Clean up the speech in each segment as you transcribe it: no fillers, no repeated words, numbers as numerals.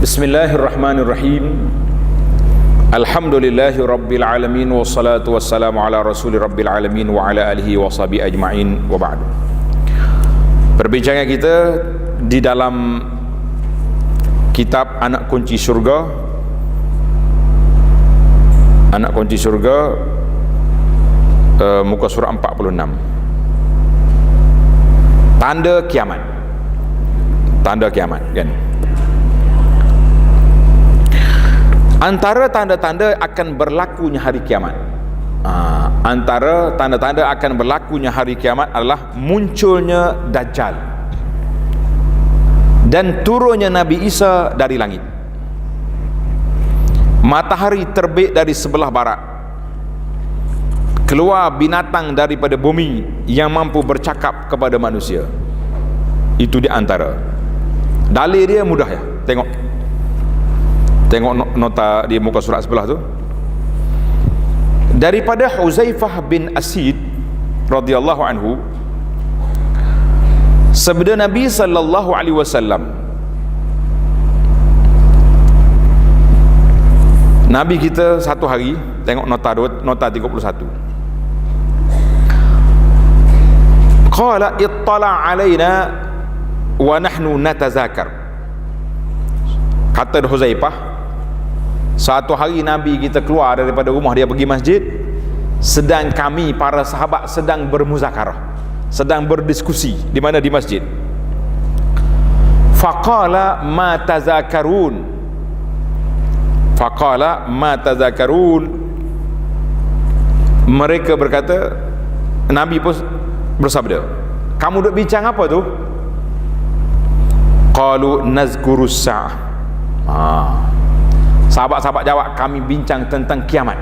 Bismillahirrahmanirrahim. Alhamdulillahi rabbil alamin, wassalatu wassalamu ala rasuli rabbil alamin wa ala alihi wa sahbihi ajma'in, wa ba'du. Perbincangan kita di dalam kitab Anak Kunci Surga, Anak Kunci Surga, muka surah 46. Tanda kiamat. Tanda kiamat, kan? Antara tanda-tanda akan berlakunya hari kiamat, antara tanda-tanda akan berlakunya hari kiamat adalah munculnya Dajjal dan turunnya Nabi Isa dari langit. Matahari terbit dari sebelah barat, keluar binatang daripada bumi yang mampu bercakap kepada manusia. Itu di antara dalil dia. Mudah ya, tengok nota di muka surat sebelah tu. Daripada Huzaifah bin Asid radhiyallahu anhu, sabda Nabi sallallahu alaihi wasallam, Nabi kita satu hari, tengok nota 31. Qala ittala alaina wa nahnu natazakar. Kata Huzaifah, satu hari Nabi kita keluar daripada rumah dia pergi masjid, sedang kami para sahabat sedang bermuzakarah, sedang berdiskusi. Di mana? Di masjid. Faqala ma tazakarun, faqala ma tazakarun. Mereka berkata, Nabi pun bersabda, kamu duk bincang apa tu? Qalu nazkurus sa'ah. Sahabat-sahabat jawab, kami bincang tentang kiamat.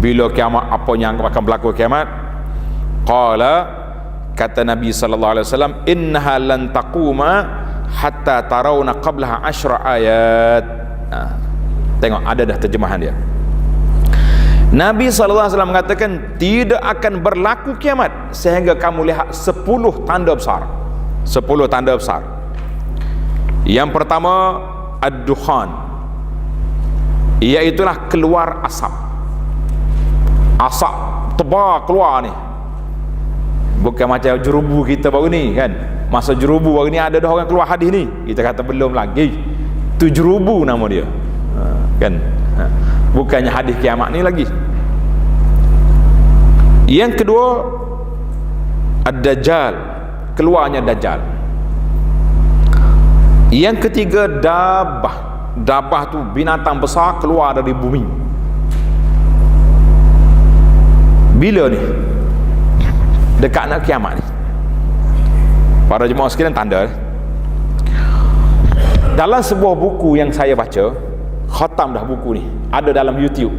Bila kiamat, apa yang akan berlaku kiamat? Qala, kata Nabi sallallahu alaihi wasallam, innaha lan taquma hatta tarawna qablaha 10 ayat. Tengok, ada dah terjemahan dia. Nabi sallallahu alaihi wasallam mengatakan, tidak akan berlaku kiamat sehingga kamu lihat 10 tanda besar. 10 tanda besar. Yang pertama, ad-dukhan, iaitulah keluar asap. Asap tebal keluar ni, bukan macam jerubu kita baru ni kan. Masa jerubu baru ni ada dah orang keluar hadis ni, kita kata belum lagi, tu jerubu nama dia, kan? Bukannya hadis kiamat ni lagi. Yang kedua, ad-dajjal, keluarnya Dajjal. Yang ketiga, dabah. Dabah tu binatang besar keluar dari bumi. Bila ni? Dekat nak kiamat ni. Para jemaah sekalian, tanda. Dalam sebuah buku yang saya baca, khatam dah buku ni, ada dalam YouTube.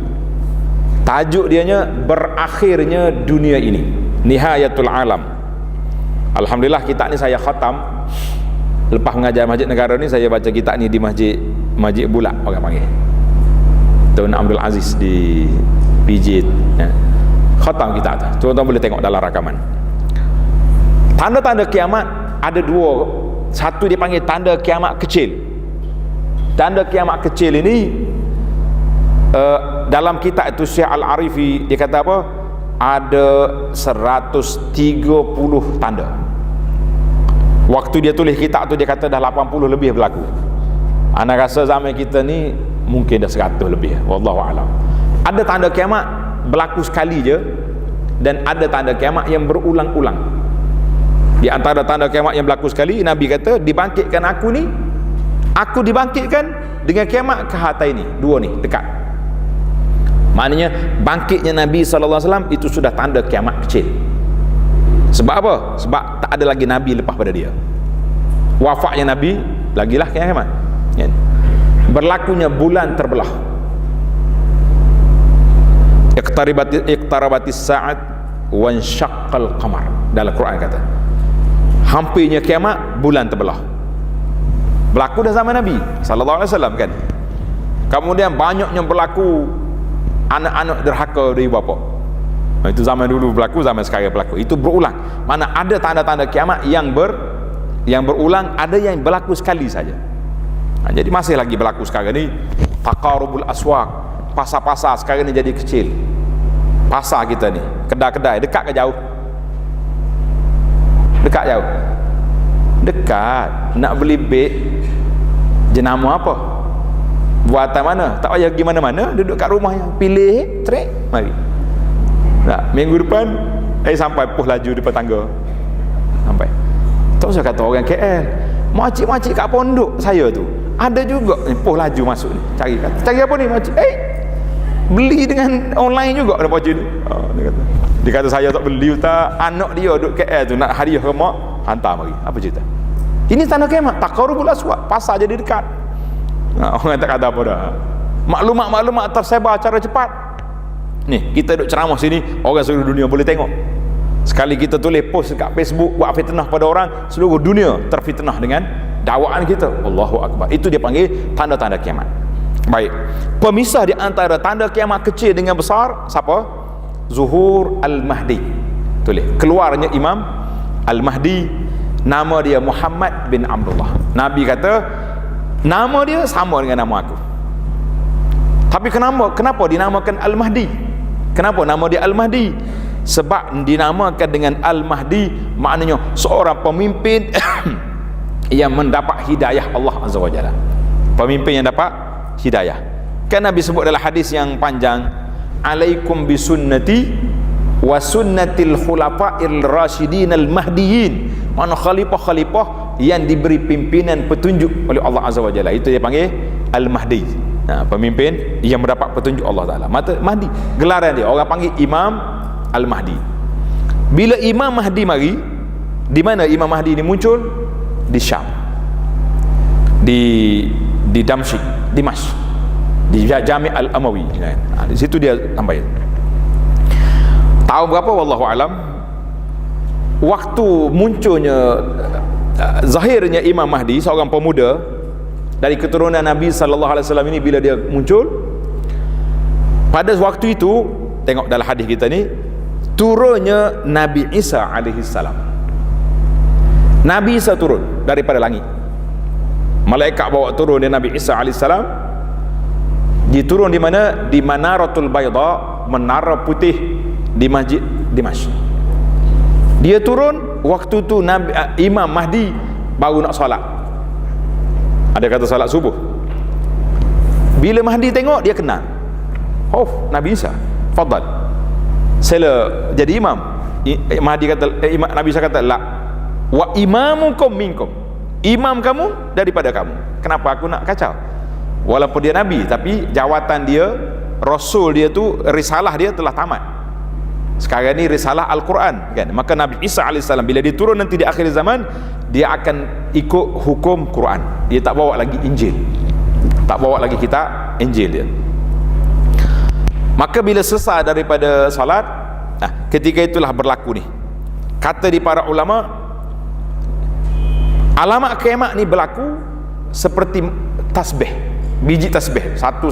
Tajuk dianya Berakhirnya Dunia Ini, Nihayatul Alam. Alhamdulillah kitab ni saya khatam. Lepas mengajar Masjid Negara ni, saya baca kitab ni di Masjid Bulak, orang panggil Tuan Abdul Aziz di PJ, ya. Khatam kitab tu, tuan-tuan boleh tengok dalam rakaman. Tanda-tanda kiamat ada dua. Satu dia panggil tanda kiamat kecil. Tanda kiamat kecil ini, dalam kitab itu Syekh Al-Arifi dia kata apa? Ada 130 tanda. Waktu dia tulis kitab tu, dia kata dah 80 lebih berlaku. Ana rasa zaman kita ni mungkin dah 100 lebih, wallahu alam. Ada tanda kiamat berlaku sekali je, dan ada tanda kiamat yang berulang-ulang. Di antara tanda kiamat yang berlaku sekali, Nabi kata, dibangkitkan aku ni, aku dibangkitkan dengan kiamat ke harta ini. Dua ni dekat. Maknanya bangkitnya Nabi sallallahu alaihi wasallam itu sudah tanda kiamat kecil. Sebab apa? Sebab tak ada lagi Nabi lepas pada dia. Wafatnya Nabi, lagilah kiamat. Berlakunya bulan terbelah. Iqtarabatis sa'at wa insyaqqal qamar. Dalam Quran kata, hampirnya kiamat, bulan terbelah. Berlaku dah zaman Nabi sallallahu alaihi wasallam, kan? Kemudian banyaknya berlaku anak-anak derhaka dari bapa. Itu zaman dulu berlaku, zaman sekarang berlaku. Itu berulang. Mana ada tanda-tanda kiamat yang berulang, ada yang berlaku sekali saja. Jadi masih lagi berlaku sekarang ni taqarubul aswaq. Pasar-pasar sekarang ni jadi kecil. Pasar kita ni, kedai-kedai dekat ke jauh? Dekat jauh? Dekat. Nak beli beg jenama apa? Buatan mana? Tak payah pergi mana-mana, duduk kat rumah yang pilih, trek, mari. Nah, minggu depan sampai puh laju depan tangga. Sampai. Tak usah kata orang KL. Makcik-makcik kat pondok saya tu ada juga puh laju masuk ni. Cari apa ni makcik? Beli dengan online juga ada pakcik ni. Dia kata saya tak beli ustaz, anak dia duduk KL tu nak hadiah ke mak, hantar mari. Apa cerita? Ini tanda kiamat, taqarubul aswaq, pasar jadi dekat. Orang tak kata apa dah. Maklumat tersebar secara cepat. Ni, kita duduk ceramah sini, orang seluruh dunia boleh tengok. Sekali kita tulis post dekat Facebook buat fitnah pada orang, seluruh dunia terfitnah dengan dakwaan kita. Allahu akbar. Itu dia panggil tanda-tanda kiamat. Baik. Pemisah di antara tanda kiamat kecil dengan besar siapa? Zuhur Al-Mahdi. Tulis, keluarnya Imam Al-Mahdi, nama dia Muhammad bin Abdullah. Nabi kata nama dia sama dengan nama aku. Tapi kenapa dinamakan Al-Mahdi? Kenapa nama dia Al-Mahdi? Sebab dinamakan dengan Al-Mahdi maknanya seorang pemimpin yang mendapat hidayah Allah Azza wa Jalla. Pemimpin yang dapat hidayah. Kan Nabi sebut dalam hadis yang panjang, alaikum bisunnati wa sunnatil khulafa'il rasyidin al-mahdiyyin. Mana khalifah-khalifah yang diberi pimpinan petunjuk oleh Allah Azza wa Jalla. Itu dia panggil Al-Mahdi. Pemimpin yang mendapat petunjuk Allah Ta'ala. Mahdi, gelaran dia, orang panggil Imam Al-Mahdi. Bila Imam Mahdi mari, di mana Imam Mahdi ini muncul? Di Syam, di Damsyik, Dimash, di Jami' Al-Amawi. Di situ dia sampai. Tahun berapa wallahu alam, waktu munculnya zahirnya Imam Mahdi, seorang pemuda dari keturunan Nabi sallallahu alaihi wasallam ini, bila dia muncul pada waktu itu, tengok dalam hadis kita ni, turunnya Nabi Isa alaihi salam. Nabi Isa turun daripada langit. Malaikat bawa turun dia Nabi Isa alaihi salam. Diturun di mana? Di Manaratul Bayda, menara putih di Masjid Dimash. Dia turun waktu tu Imam Mahdi baru nak solat. Ada kata solat subuh. Bila Mahdi tengok, dia kenal. Oh, Nabi Isa, fadal, sila jadi imam. Mahdi kata, Nabi Isa kata, la, wa imamukum minkum, imam kamu daripada kamu. Kenapa aku nak kacau? Walaupun dia Nabi, tapi jawatan dia, Rasul dia tu, risalah dia telah tamat. Sekarang ni risalah Al-Quran kan? Maka Nabi Isa AS bila dia turun nanti di akhir zaman, dia akan ikut hukum Quran. Dia tak bawa lagi Injil, tak bawa lagi kitab Injil dia. Maka bila selesai daripada salat, ketika itulah berlaku ni, kata di para ulama, alamat kiamat ni berlaku seperti tasbih, biji tasbih, satu.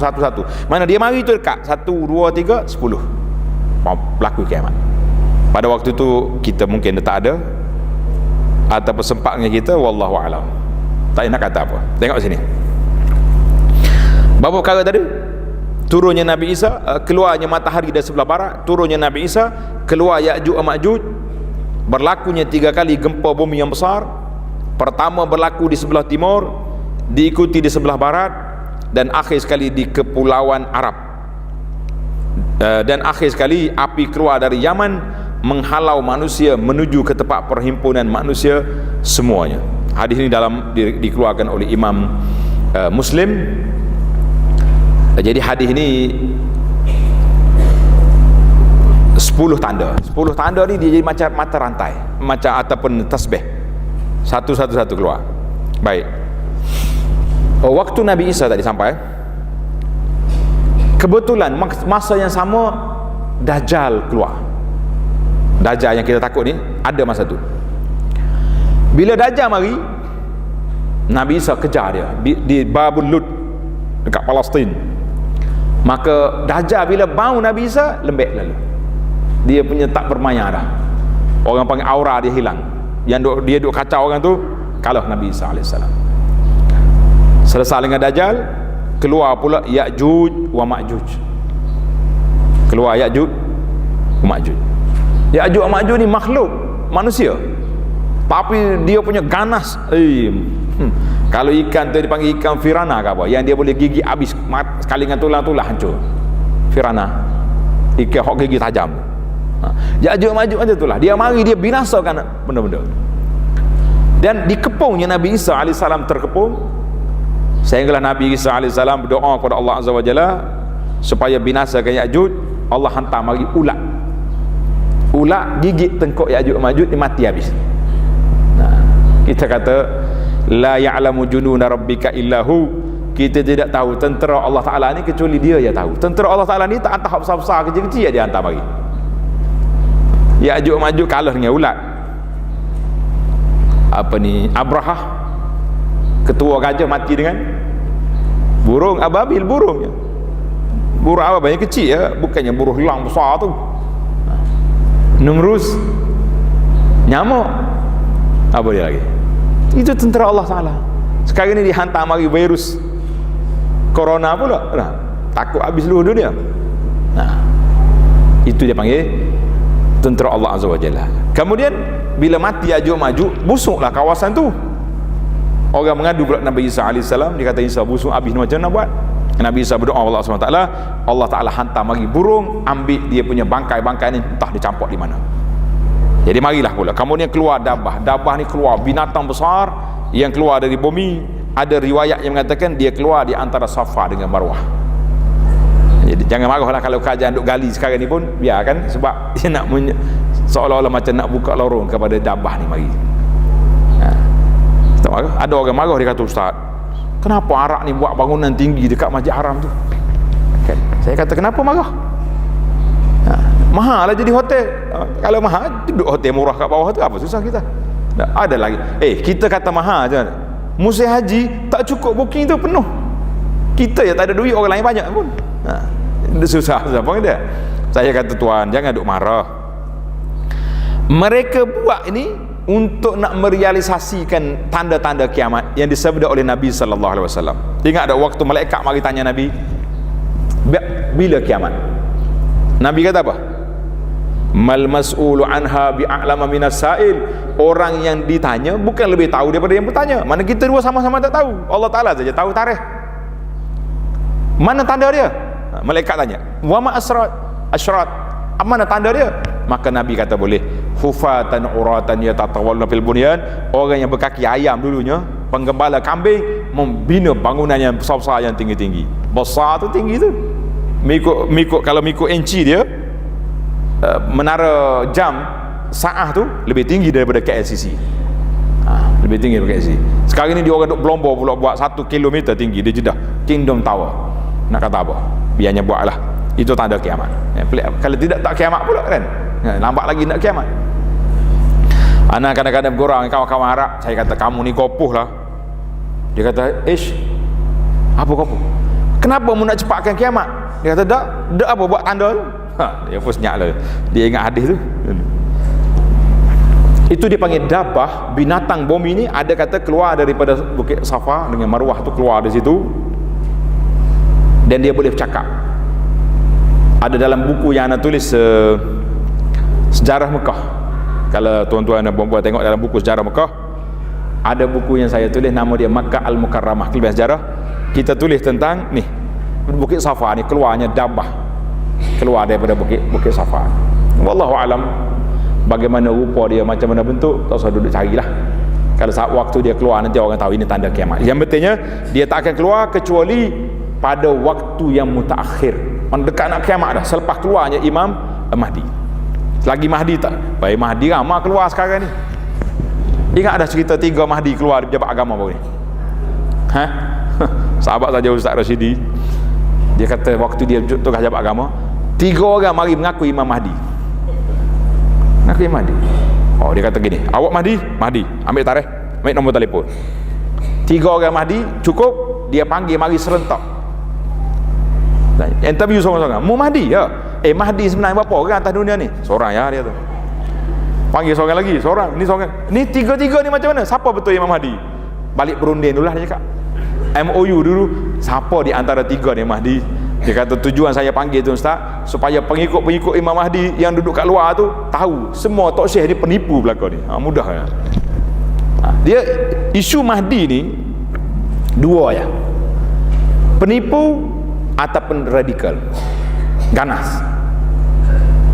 Mana dia mari tu dekat 1, 2, 3, 10 berlaku kiamat. Pada waktu tu kita mungkin tak ada, ataupun sempatnya kita, wallahu alam, tak nak kata apa. Tengok sini, berapa perkara tadi? Turunnya Nabi Isa, keluarnya matahari dari sebelah barat, turunnya Nabi Isa, keluar Ya'juj Ma'juj, berlakunya 3 kali gempa bumi yang besar. Pertama berlaku di sebelah timur, diikuti di sebelah barat, dan akhir sekali di kepulauan Arab. Dan akhir sekali api keluar dari Yaman menghalau manusia menuju ke tempat perhimpunan manusia semuanya. Hadis ini dikeluarkan oleh Imam Muslim. Jadi hadis ini 10 tanda. 10 tanda ni dia jadi macam mata rantai, macam ataupun tasbih, satu keluar. Baik. Waktu Nabi Isa tadi sampai, kebetulan masa yang sama Dajjal keluar. Dajjal yang kita takut ni ada masa tu. Bila Dajjal mari, Nabi Isa kejar dia di Babul Lud dekat Palestin. Maka Dajjal bila bau Nabi Isa, lembek lalu. Dia punya tak bermaya dah. Orang panggil aura dia hilang. Yang dia duk kacau orang tu, kalah Nabi Isa AS. Selesai dengan Dajjal, keluar pula Ya'juj wa Ma'juj. Keluar Ya'juj wa Ma'juj. Ya'juj wa Ma'juj ni makhluk manusia, tapi dia punya ganas. Kalau ikan tu dipanggil ikan Firana ke apa, yang dia boleh gigi habis sekali dengan tulang-tulang hancur. Firana, ikan hok gigi tajam. Ya'juj wa Ma'juj macam itulah. Dia mari, dia binasakan benda-benda. Dan dikepungnya Nabi Isa AS terkepung, sehinggalah Nabi Isa AS berdoa kepada Allah Azza wa Jalla supaya binasakan Ya'juj. Allah hantar mari ulat. Ulat gigit tengkok Ya'juj Ma'juj, dia mati habis. Nah, kita kata la ya'lamu jununa rabbika illahu, kita tidak tahu tentera Allah Ta'ala ni kecuali dia yang tahu. Tentera Allah Ta'ala ni tak hantar besar-besar, kecil-kecil dia hantar mari. Ya'juj Ma'juj kalah dengan ulat. Apa ni, Abrahah, ketua gajah, mati dengan burung ababil, burungnya. Burung ababil yang kecil ya, bukannya burung helang besar tu. Numrus, nyamuk. Apa dia lagi? Itu tentera Allah Ta'ala. Sekarang ni dihantar mari virus corona pula. Nah, takut habis seluruh dunia. Nah, itu dia panggil tentera Allah Azza wa Jalla. Kemudian bila mati Ya'juj Ma'juj, busuklah kawasan tu. Orang mengadu pula Nabi Isa AS, dia kata Isa busuk habis, macam nak buat? Nabi Isa berdoa Allah SWT, Allah Ta'ala hantar mari burung, ambil dia punya bangkai-bangkai ni, entah dicampur di mana. Jadi marilah pula, kemudian keluar dabah. Dabah ni keluar binatang besar yang keluar dari bumi. Ada riwayat yang mengatakan dia keluar di antara Safa dengan Marwah. Jadi jangan marahlah kalau kajian duk gali sekarang ni pun, biarkan, sebab dia nak seolah-olah macam nak buka lorong kepada dabah ni mari. Tak marah. Ada orang marah, dia kata, Ustaz, kenapa Arak ni buat bangunan tinggi dekat Masjid Haram tu? Kan? Saya kata, kenapa marah? Mahal lah jadi hotel. Kalau mahal, duduk hotel murah kat bawah tu, apa susah kita? Ada lagi, kita kata mahal je, musim haji tak cukup booking tu penuh. Kita ya tak ada duit, orang lain banyak pun. Susah apa dia? Saya kata, tuan, jangan duk marah. Mereka buat ini untuk nak merealisasikan tanda-tanda kiamat yang disabda oleh Nabi sallallahu alaihi wasallam. Ingat ada waktu malaikat mari tanya Nabi, bila kiamat? Nabi kata apa? Mal mas'ulu anha bi'a'lama minas sa'il. Orang yang ditanya bukan lebih tahu daripada yang bertanya. Mana kita dua sama-sama tak tahu. Allah Ta'ala saja tahu tarikh. Mana tanda dia? Malaikat tanya, wa ma asrat, mana tanda dia? Maka Nabi kata, boleh hufatan uratan yatatawalluna fil bunyan. Orang yang berkaki ayam dulunya, penggembala kambing, membina bangunan yang besar-besar, yang tinggi-tinggi. Besar tu tinggi tu, kalau mengikut inci dia, menara jam saah tu lebih tinggi daripada KLCC. Lebih tinggi daripada KLCC. Sekarang ni dia orang duk berlomba pula buat 1 kilometer tinggi di Jeddah, Kingdom Tower. Nak kata apa? Biarnya buatlah. Itu tanda kiamat. Kalau tidak, tak kiamat pula kan. Lambat lagi nak kiamat. Anak kadang-kadang bergurau dengan kawan-kawan Arab, saya kata, kamu ni kopuh lah. Dia kata, apa kopuh? Kenapa mu nak cepatkan kiamat? Dia kata, dak apa buat tanda tu? Dia pun senyap lah. Dia ingat hadis tu. Itu dipanggil dabah. Binatang bumi ni ada kata keluar daripada Bukit Safa dengan Marwah tu, keluar dari situ, dan dia boleh bercakap. Ada dalam buku yang anda tulis, Sejarah Mekah. Kalau tuan-tuan dan puan-puan tengok dalam buku Sejarah Mekah, ada buku yang saya tulis, nama dia Makkah Al-Mukarramah, Kelebihan Sejarah. Kita tulis tentang ni, Bukit Safa ni keluarnya dabah, keluar daripada Bukit Safa. Wallahu alam, bagaimana rupa dia, macam mana bentuk, tak usah duduk carilah. Kalau saat waktu dia keluar, nanti orang tahu ini tanda kiamat. Yang pentingnya dia tak akan keluar kecuali pada waktu yang mutaakhir, mendekat nak kiamat dah, selepas keluarnya Imam Mahdi. Selagi Mahdi tak, baik Mahdi ramai keluar sekarang ni. Ingat ada cerita 3 Mahdi keluar di pejabat agama baru ni? Sahabat saja Ustaz Rashidi, dia kata waktu dia tugas pejabat agama, 3 orang mari mengaku Imam Mahdi. Mengaku Imam Mahdi. Oh, dia kata gini, awak Mahdi, ambil tarikh, ambil nombor telefon. 3 orang Mahdi cukup, dia panggil mari serentak. Interview seorang-seorang, mu Mahdi ya? Mahdi sebenarnya berapa orang atas dunia ni? Seorang ya, dia tu. Panggil seorang lagi, seorang, ni seorang. Ni 3-3 ni macam mana? Siapa betul Imam Mahdi? Balik berunding dulu lah dia cakap. MOU dulu, siapa di antara tiga ni Mahdi. Dia kata tujuan saya panggil tu Ustaz, supaya pengikut-pengikut Imam Mahdi yang duduk kat luar tu tahu semua Tok Syekh ni penipu belaka ni. Mudah kan. Dia isu Mahdi ni dua ya, penipu ataupun radikal, ganas.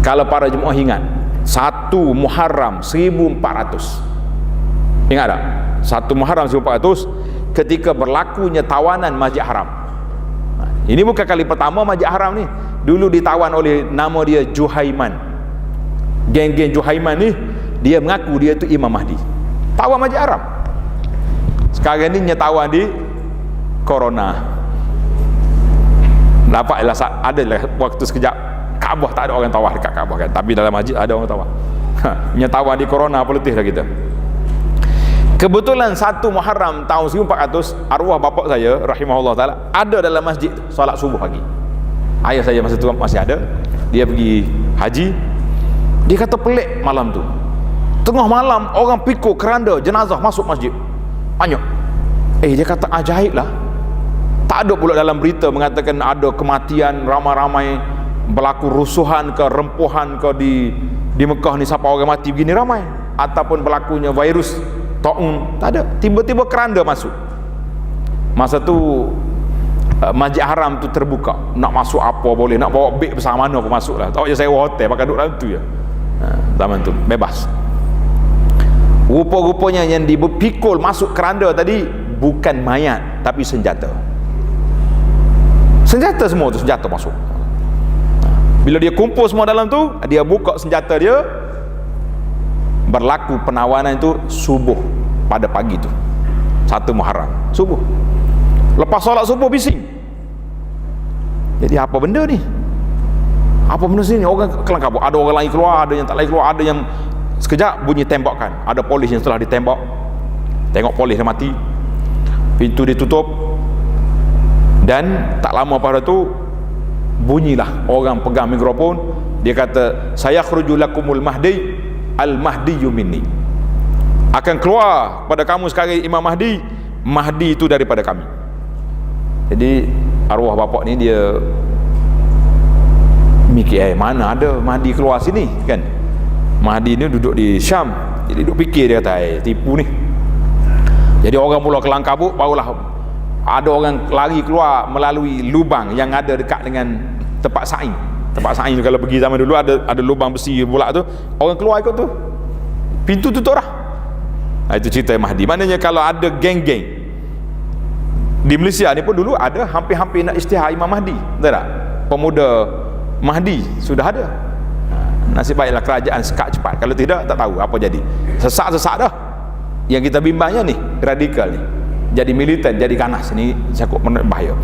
Kalau para jemaah ingat 1 Muharram 1400, ingat tak? 1 Muharram 1400 ketika berlakunya tawanan Masjid Haram. Ini bukan kali pertama Masjid Haram ni. Dulu ditawan oleh nama dia Juhaiman. Geng-geng Juhaiman ni, dia mengaku dia tu Imam Mahdi. Tawan Masjid Haram. Sekarang ni nyetawan di Corona. Dapatlah adalah waktu sekejap Kaabah tak ada orang tawaf dekat Kaabah kan. Tapi dalam masjid ada orang tawaf. Nyetawan di Corona apa letih dah kita. Kebetulan 1 Muharram tahun 1400, arwah bapak saya rahimahullah taala ada dalam masjid solat subuh pagi. Ayah saya masa tu masih ada. Dia pergi haji. Dia kata pelik malam tu. Tengah malam orang pikul keranda jenazah masuk masjid. Banyak. Dia kata ajaib lah. Tak ada pula dalam berita mengatakan ada kematian ramai-ramai, berlaku rusuhan ke rempuhan ke di Mekah ni siapa orang mati begini ramai, ataupun berlakunya virus taun, tak ada. Tiba-tiba keranda masuk. Masa tu Masjid Haram tu terbuka, nak masuk apa boleh, nak bawa beg besar mana pun masuk lah. Tak payah sewa hotel, pakai duduk dalam tu je. Zaman tu bebas. Rupa-rupanya yang dipikul masuk keranda tadi bukan mayat tapi senjata. Senjata semua tu, senjata masuk. Bila dia kumpul semua dalam tu, dia buka senjata dia. Berlaku penawanan itu subuh pada pagi tu 1 Muharram subuh. Lepas solat subuh bising. Jadi apa benda ni? Apa benda sini? Orang kelang kabut. Ada orang lain keluar, ada yang tak lain keluar, ada yang sekejap bunyi tembakan. Ada polis yang setelah ditembak. Tengok polis dia mati. Pintu ditutup. Dan tak lama pada tu bunyilah orang pegang mikrofon. Dia kata, saya khruju lakumul mahdi al-mahdiyu minni. Akan keluar pada kamu sekarang Imam Mahdi. Mahdi itu daripada kami. Jadi arwah bapak ni dia mikir, mana ada Mahdi keluar sini kan. Mahdi ni duduk di Syam. Jadi duduk fikir, dia kata tipu ni. Jadi orang mula kelang kabut, barulah ada orang lari keluar melalui lubang yang ada dekat dengan tempat saing. Tempat saing tu kalau pergi zaman dulu ada lubang besi pula tu, orang keluar ikut tu, pintu tutup lah. Itu cerita Mahdi. Maknanya kalau ada geng-geng di Malaysia ni pun dulu ada hampir-hampir nak isytihar Imam Mahdi, betul tak? Pemuda Mahdi sudah ada. Nasib baiklah kerajaan sekat cepat. Kalau tidak, tak tahu apa jadi. Sesak-sesak dah. Yang kita bimbangnya ni radikal ni, jadi militan, jadi ganas ni cukup bahaya.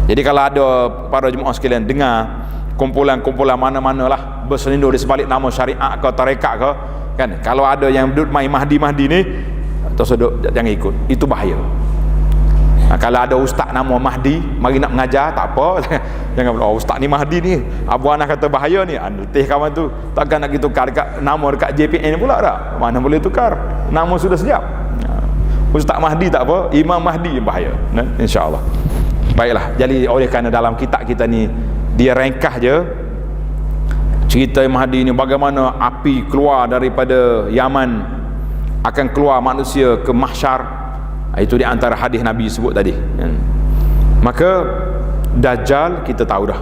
Jadi kalau ada para jemaah sekalian dengar kumpulan-kumpulan mana-mana lah berselindung di sebalik nama syariat ke tarekat ke kan, kalau ada yang duduk main Mahdi-Mahdi ni, terseduk jangan ikut, itu bahaya. Kalau ada ustaz nama Mahdi mari nak mengajar, tak apa. Jangan pula ustaz ni Mahdi ni, Abu Anas kata bahaya ni, letih kawan tu, takkan nak tukar dekat nama dekat JPN pula tak, mana boleh tukar, nama sudah siap. Ustaz Mahdi tak apa, Imam Mahdi bahaya, insya-Allah. Baiklah, jadi oleh kerana dalam kitab kita ni dia ringkas je cerita Mahdi ni, bagaimana api keluar daripada Yaman akan keluar manusia ke mahsyar. Itu di antara hadis Nabi sebut tadi. Maka Dajjal kita tahu dah.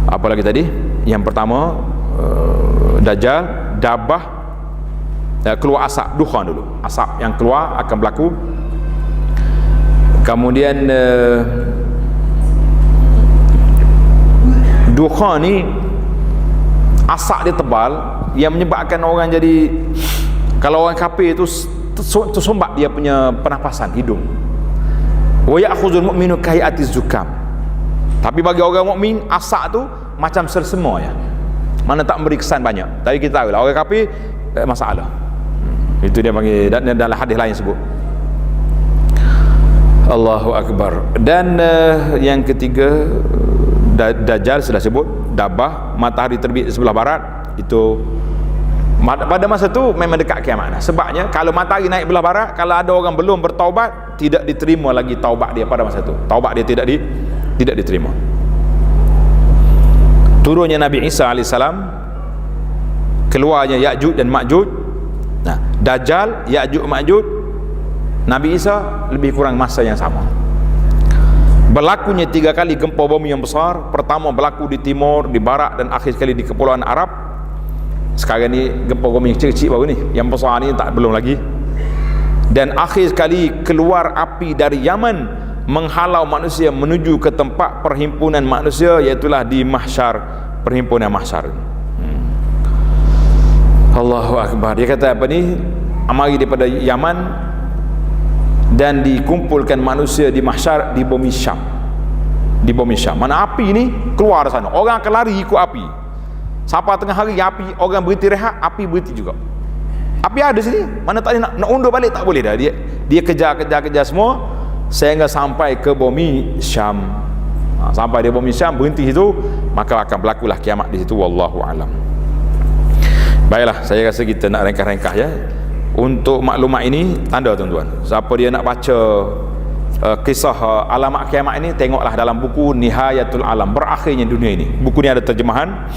Apa lagi tadi? Yang pertama Dajjal, Dabah, keluar asap, dukhan dulu. Asap yang keluar akan berlaku. Kemudian dukhan ni asap dia tebal yang menyebabkan orang jadi, kalau orang kafir itu tersumbat dia punya pernafasan hidung. Wa ya'khudhul mu'minu kahiyatiz zukam. Tapi bagi orang mukmin asap tu macam sersema ya. Mana tak memberi kesan banyak. Tapi kita tahu lah orang kafir masalah. Itu dia panggil, dan dalam hadis lain sebut. Allahu akbar. Dan yang ketiga Dajjal sudah sebut, Dabah, matahari terbit di sebelah barat, itu Pada masa tu memang dekat kiamat. Sebabnya kalau matahari naik belah barat, kalau ada orang belum bertaubat, tidak diterima lagi taubat dia pada masa tu. Taubat dia tidak diterima. Turunnya Nabi Isa AS, keluarnya Ya'juj dan Ma'juj. Nah, Dajjal, Ya'juj, Ma'juj, Nabi Isa lebih kurang masa yang sama. Berlakunya 3 kali gempa bumi yang besar. Pertama berlaku di timur, di barat, dan akhir sekali di Kepulauan Arab. Sekarang ni gempa bumi kecil-kecil baru ni, yang besar ni tak belum lagi. Dan akhir sekali keluar api dari Yaman menghalau manusia menuju ke tempat perhimpunan manusia, iaitulah di mahsyar, perhimpunan mahsyar. Allahu Akbar. Dia kata apa ni, amari daripada Yaman dan dikumpulkan manusia di mahsyar di bumi Syam. Di bumi Syam. Mana api ni keluar dari sana, orang akan lari ikut api. Sampai tengah hari api, orang berhenti rehat, api berhenti juga. Api ada sini, mana tak boleh nak undur balik, tak boleh dah. Dia kejar semua sehingga sampai ke bumi Syam. Sampai di bumi Syam berhenti situ, maka akan berlakulah kiamat di situ. Wallahu alam. Baiklah, saya rasa kita nak ringkas-ringkas ya. Untuk maklumat ini tanda tuan-tuan. Siapa dia nak baca kisah alamat kiamat ini, tengoklah dalam buku Nihayatul Alam, berakhirnya dunia ini. Buku ni ada terjemahan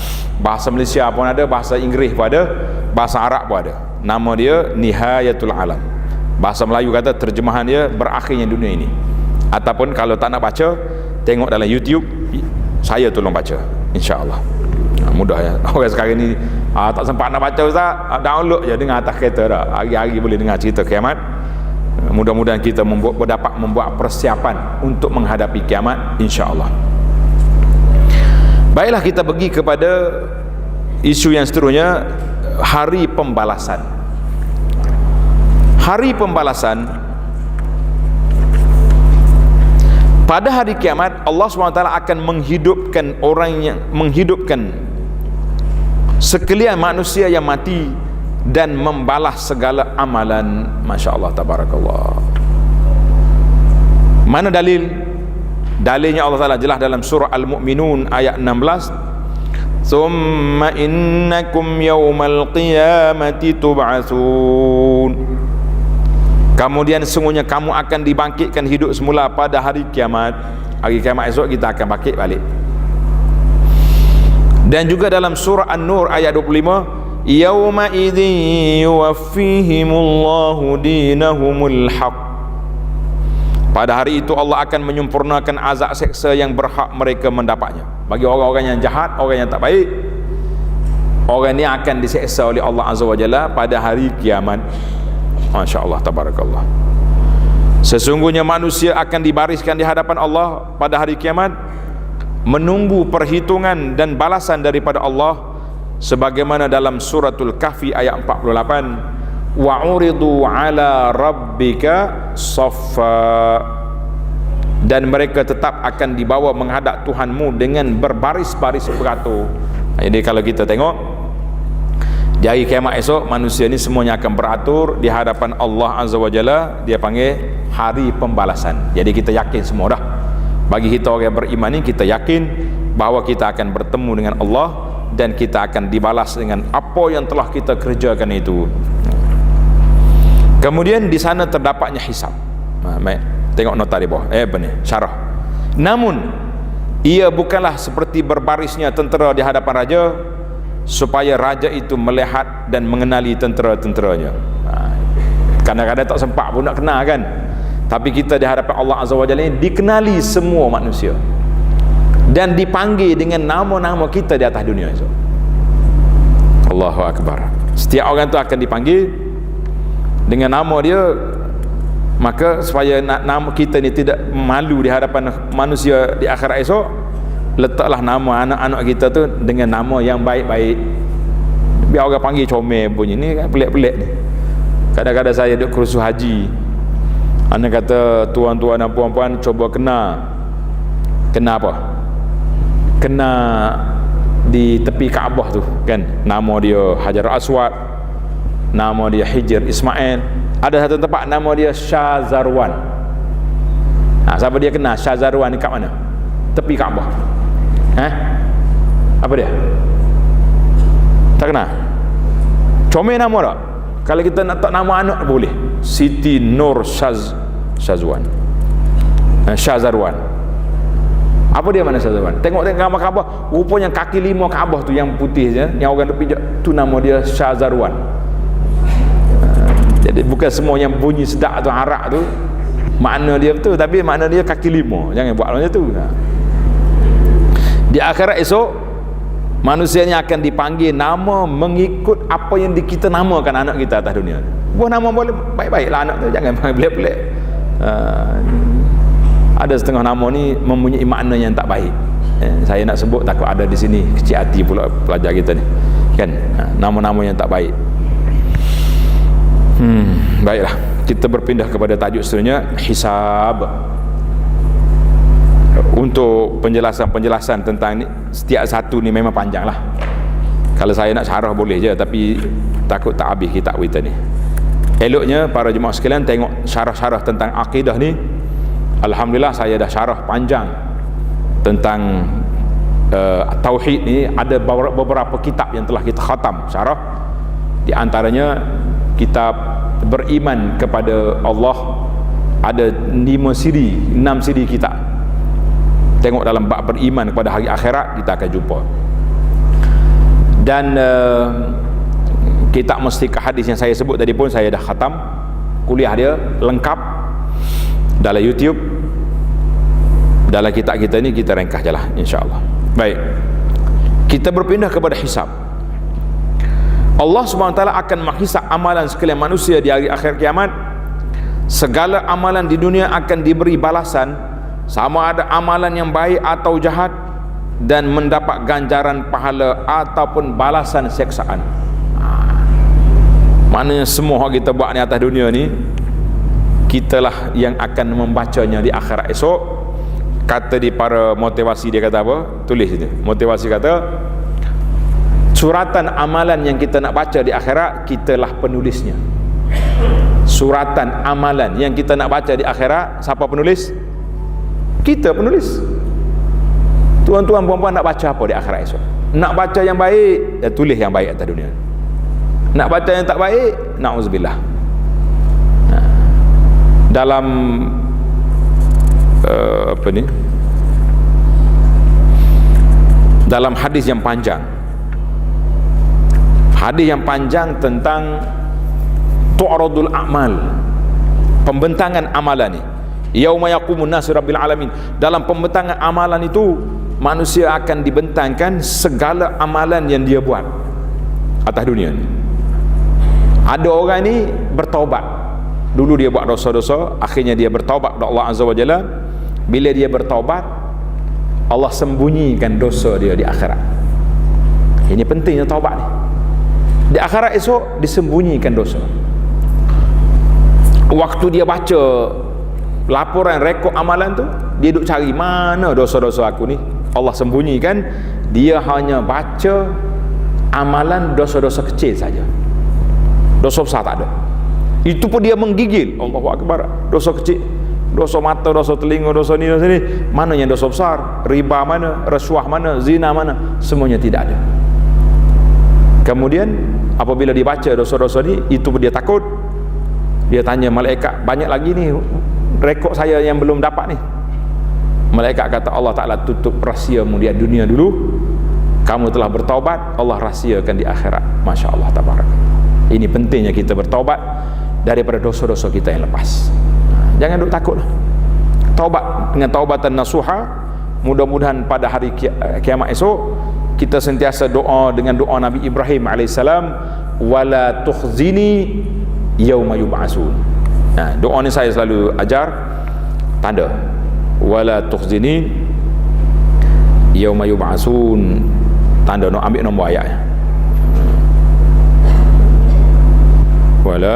bahasa Malaysia pun ada, bahasa Inggeris pun ada, bahasa Arab pun ada. Nama dia Nihayatul Alam. Bahasa Melayu kata terjemahan dia berakhirnya dunia ini. Ataupun kalau tak nak baca, tengok dalam YouTube, saya tolong baca, insya-Allah. Mudah ya. Orang sekarang ni tak sempat nak baca ustaz, download je dengar atas kereta dah. Hari-hari boleh dengar cerita kiamat. Mudah-mudahan kita dapat membuat persiapan untuk menghadapi kiamat, insya-Allah. Baiklah, kita pergi kepada isu yang seterusnya, hari pembalasan. Hari pembalasan, pada hari kiamat Allah SWT akan menghidupkan sekalian manusia yang mati dan membalas segala amalan. Masya Allah, tabarakallah. Mana dalil? Dalilnya Allah Ta'ala jelas dalam surah Al-Mu'minun ayat 16. Thumma innakum yawmal qiyamati tub'atsun. Kemudian sesungguhnya kamu akan dibangkitkan hidup semula pada hari kiamat. Hari kiamat esok kita akan bangkit balik. Dan juga dalam surah An-Nur ayat 25, yauma idzin yuwaffihimullahu dinahumul haq. Pada hari itu Allah akan menyempurnakan azab seksa yang berhak mereka mendapatnya. Bagi orang-orang yang jahat, orang yang tak baik, orang ini akan diseksa oleh Allah Azza wa Jalla pada hari kiamat. Masya Allah, tabarakallah. Sesungguhnya manusia akan dibariskan di hadapan Allah pada hari kiamat, menunggu perhitungan dan balasan daripada Allah, sebagaimana dalam suratul Kahfi ayat 48, wa uridu ala rabbika saffa, dan mereka tetap akan dibawa menghadap Tuhanmu dengan berbaris-baris beratur. Jadi kalau kita tengok di hari kiamat esok, manusia ni semuanya akan beratur di hadapan Allah Azza wa Jalla. Dia panggil hari pembalasan. Jadi kita yakin semua dah. Bagi kita orang yang beriman ni, kita yakin bahawa kita akan bertemu dengan Allah dan kita akan dibalas dengan apa yang telah kita kerjakan itu. Kemudian di sana terdapatnya hisab. Tengok nota di bawah. Syarah. Namun ia bukanlah seperti berbarisnya tentera di hadapan raja, supaya raja itu melihat dan mengenali tentera-tenteranya. Kadang-kadang tak sempat pun nak kenal kan. Tapi kita di hadapan Allah Azza wa Jalla dikenali semua manusia dan dipanggil dengan nama-nama kita di atas dunia itu. Allahu Akbar. Setiap orang tu akan dipanggil dengan nama dia, maka supaya nama kita ni tidak malu di hadapan manusia di akhirat esok, letaklah nama anak-anak kita tu dengan nama yang baik-baik. Biar orang panggil comel punya ni kan, pelik-pelik ni. Kadang-kadang saya duduk kursus haji, anak kata tuan-tuan dan puan-puan cuba kena apa? Kena di tepi Kaabah tu kan, nama dia Hajar Aswad, nama dia Hijr Ismail. Ada satu tempat nama dia Syazarwan. Siapa dia kena Syazarwan ni kat mana? Tepi Kaabah. Apa dia? Tak kenal? Comel nama tak? Kalau kita nak tak nama anak boleh. Siti Nur Syazwan. Syazarwan. Apa dia mana Syazarwan? Tengok gambar Kaabah, rupanya kaki 5 Kaabah tu yang putih je, yang orang pijak tu nama dia Syazarwan. Jadi bukan semua yang bunyi sedak tu arak tu makna dia betul, tapi makna dia kaki 5. Jangan buat macam tu. Di akhirat esok manusia ni akan dipanggil nama mengikut apa yang kita namakan anak kita atas dunia. Buah nama boleh baik-baiklah anak tu, jangan pelik-pelik. Ada setengah nama ni mempunyai makna yang tak baik. Saya nak sebut takut ada di sini kecil hati pula pelajar kita ni. Kan? Nama-nama yang tak baik. Baiklah, kita berpindah kepada tajuk seterusnya, hisab. Untuk penjelasan-penjelasan tentang ni, setiap satu ni memang panjang lah. Kalau saya nak syarah boleh je, tapi takut tak habis kitab kita ni. Eloknya para jemaah sekalian tengok syarah-syarah tentang akidah ni. Alhamdulillah saya dah syarah panjang tentang tauhid ni. Ada beberapa kitab yang telah kita khatam syarah. Di antaranya kitab beriman kepada Allah, ada 6 siri kitab. Tengok dalam bab beriman kepada hari akhirat, kita akan jumpa. Dan kitab Mustika Hadis yang saya sebut tadi pun saya dah khatam. Kuliah dia lengkap dalam YouTube. Dalam kitab kita ni kita ringkas je lah, insya-Allah. Baik, kita berpindah kepada hisab. Allah SWT akan menghisab amalan sekalian manusia di hari akhir kiamat. Segala amalan di dunia akan diberi balasan, sama ada amalan yang baik atau jahat, dan mendapat ganjaran pahala ataupun balasan siksaan. Maknanya semua kita buat ni atas dunia ni, kitalah yang akan membacanya di akhirat esok. Kata di para motivasi, dia kata apa? Tulis itu. Motivasi kata, suratan amalan yang kita nak baca di akhirat, kitalah penulisnya. Suratan amalan yang kita nak baca di akhirat, siapa penulis? Kita penulis. Tuan-tuan puan-puan nak baca apa di akhirat esok? Nak baca yang baik, tulis yang baik atas dunia. Nak baca yang tak baik, na'udzubillah. Dalam dalam hadis yang panjang, tentang tu'radul a'mal, pembentangan amalan ni, yauma yaqumun nasu rabbil alamin. Dalam pembentangan amalan itu, manusia akan dibentangkan segala amalan yang dia buat atas dunia ni. Ada orang ni bertaubat, dulu dia buat dosa-dosa, akhirnya dia bertaubat kepada Allah Azza wa Jalla. Bila dia bertaubat, Allah sembunyikan dosa dia di akhirat. Ini pentingnya taubat ni. Di akhirat esok disembunyikan dosa. Waktu dia baca laporan rekod amalan tu, dia duk cari mana dosa-dosa aku ni, Allah sembunyikan. Dia hanya baca amalan dosa-dosa kecil saja, dosa besar tak ada. Itu pun dia menggigil, Allahu Akbar, dosa kecil, dosa mata, dosa telinga, dosa ni, dosa ni. Mana yang dosa besar? Riba mana? Rasuah mana? Zina mana? Semuanya tidak ada. Kemudian apabila dibaca dosa-dosa ni, itu pun dia takut. Dia tanya malaikat, banyak lagi ni rekod saya yang belum dapat ni. Malaikat kata, Allah Ta'ala tutup rahsiamu di dunia dulu, kamu telah bertaubat, Allah rahsiakan di akhirat. Masya Allah, tabarak. Ini pentingnya kita bertaubat daripada dosa-dosa kita yang lepas. Jangan duk takut lah. Taubat dengan taubatan nasuha. Mudah-mudahan pada hari kiamat esok kita sentiasa doa dengan doa Nabi Ibrahim alaihissalam, wala tukhzini yauma yub'atsun. Doa ni saya selalu ajar, tanda wala tukhzini yauma yub'atsun, tanda no, ambil nombor ayatnya. Wala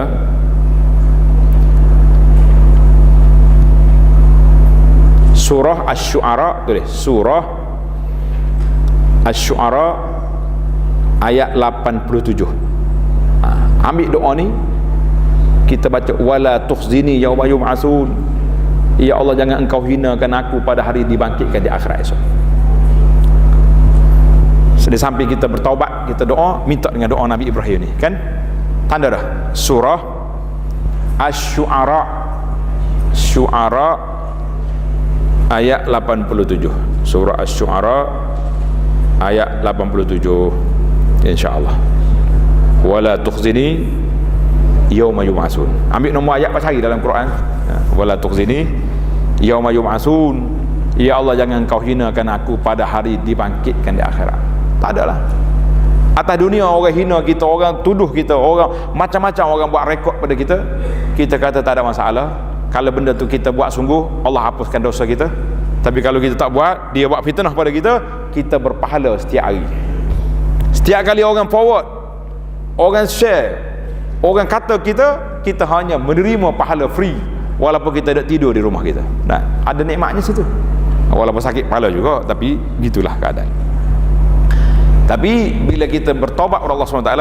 surah Asy-Syu'ara, tulis surah Asy-Syu'ara ayat 87. Ambil doa ni, kita baca wala tukhzini yauma yub'atsun, ya Allah jangan engkau hinakan aku pada hari dibangkitkan di akhirat esok. Di samping kita bertaubat, kita doa, minta dengan doa Nabi Ibrahim ni, kan? Tanda dah. Surah Asy-Syu'ara, Syu'ara ayat 87. Surah Asy-Syu'ara ayat 87, insya-Allah. Wala tukhzini yauma yub'atsun. Ambil nombor ayat pas hari dalam Quran. Wala tukhzini yauma yub'atsun. Ya Allah, jangan kau hinakan aku pada hari dibangkitkan di akhirat. Tak adalah. Atas dunia orang hina kita, orang tuduh kita, orang macam-macam orang buat rekod pada kita, kita kata tak ada masalah. Kalau benda tu kita buat sungguh, Allah hapuskan dosa kita. Tapi kalau kita tak buat, dia buat fitnah pada kita, kita berpahala setiap hari. Setiap kali orang forward, orang share, orang kata kita, kita hanya menerima pahala free, walaupun kita tak tidur di rumah kita. Nah, ada nikmatnya situ. Walaupun sakit kepala juga, tapi gitulah keadaan. Tapi bila kita bertobat kepada Allah SWT,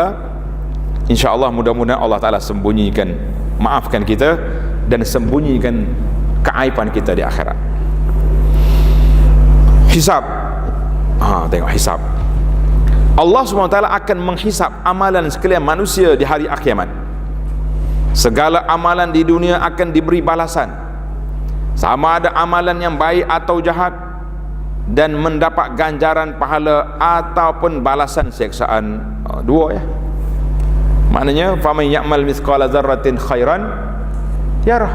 insya-Allah mudah-mudahan Allah Ta'ala sembunyikan, maafkan kita dan sembunyikan keaiban kita di akhirat. Hisab. Tengok hisab. Allah SWT akan menghisab amalan sekalian manusia di hari kiamat. Segala amalan di dunia akan diberi balasan, sama ada amalan yang baik atau jahat, dan mendapat ganjaran pahala ataupun balasan siksaan. Dua ya. Maknanya faman ya'mal mithqala dzarratin khairan yarah,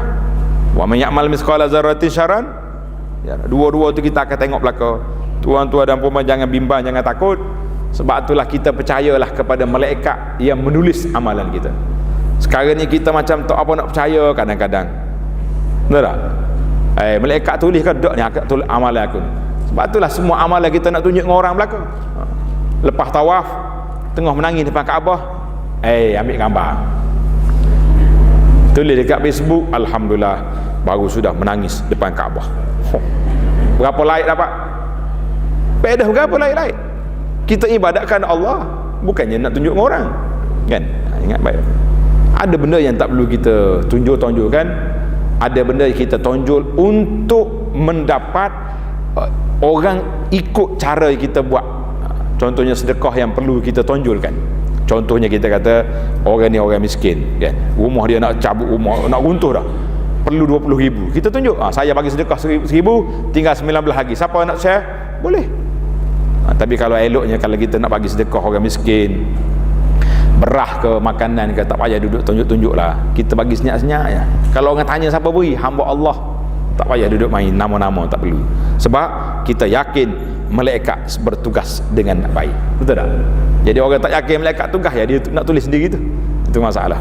wa man ya'mal mithqala dzarratin syarran yarah. Dua-dua tu kita akan tengok belaka. Tuan-tuan dan puan jangan bimbang, jangan takut. Sebab itulah kita percayalah kepada malaikat yang menulis amalan kita. Sekarang ni kita macam tak apa nak percaya kadang-kadang. Betul tak? Malaikat tulis kan dak ni akak tulis amalan aku. Sebab itulah semua amalan kita nak tunjuk dengan orang belaka. Lepas tawaf, tengah menangis depan Kaabah, ambil gambar, tulis dekat Facebook, alhamdulillah baru sudah menangis depan Kaabah. Berapa like dapat? Pedah berapa like? Kita ibadatkan Allah, bukannya nak tunjuk dengan orang, kan? Ingat baik. Ada benda yang tak perlu kita tunjuk-tunjukkan. Ada benda yang kita tonjol untuk mendapat orang ikut cara yang kita buat. Contohnya sedekah yang perlu kita tonjolkan. Contohnya kita kata orang ni orang miskin, kan? Rumah dia nak cabut rumah, nak runtuh dah, perlu 20,000. Kita tunjuk, saya bagi sedekah 1,000, tinggal 19 lagi. Siapa nak share? Boleh. Tapi kalau eloknya kalau kita nak bagi sedekah orang miskin, berah ke makanan ke, tak payah duduk tunjuk-tunjuk lah. Kita bagi senyap-senyap je. Kalau orang tanya siapa beri, hamba Allah, tak payah duduk main nama-nama, tak perlu. Sebab kita yakin malaikat bertugas dengan baik. Betul tak? Jadi orang tak yakin malaikat tugas, ya dia nak tulis sendiri tu. Itu masalah.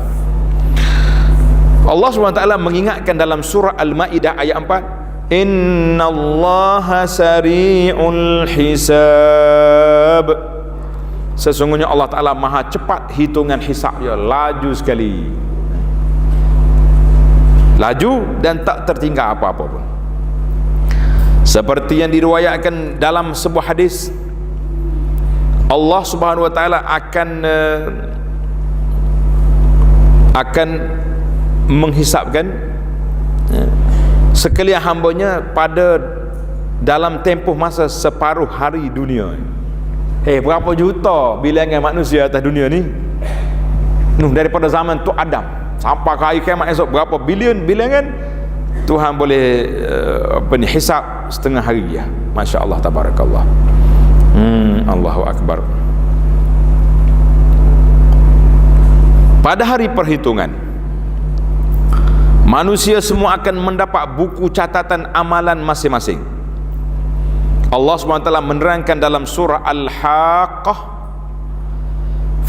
Allah SWT mengingatkan dalam surah Al-Maidah ayat 4, innallaha sari'ul hisab. Sesungguhnya Allah Ta'ala maha cepat hitungan hisab dia, laju sekali, laju dan tak tertinggal apa-apa pun. Seperti yang diriwayatkan dalam sebuah hadis, Allah Subhanahu Wa Ta'ala akan menghisapkan sekalian hambanya pada dalam tempoh masa separuh hari dunia. Berapa juta bilangan manusia atas dunia ni? Daripada zaman tu Adam sampai ke hari kiamat esok, berapa bilion bilangan? Tuhan boleh hisap setengah hari ya. Masya Allah, tabarakallah. Allahu Akbar. Pada hari perhitungan, manusia semua akan mendapat buku catatan amalan masing-masing. Allah SWT menerangkan dalam surah Al-Haqqah,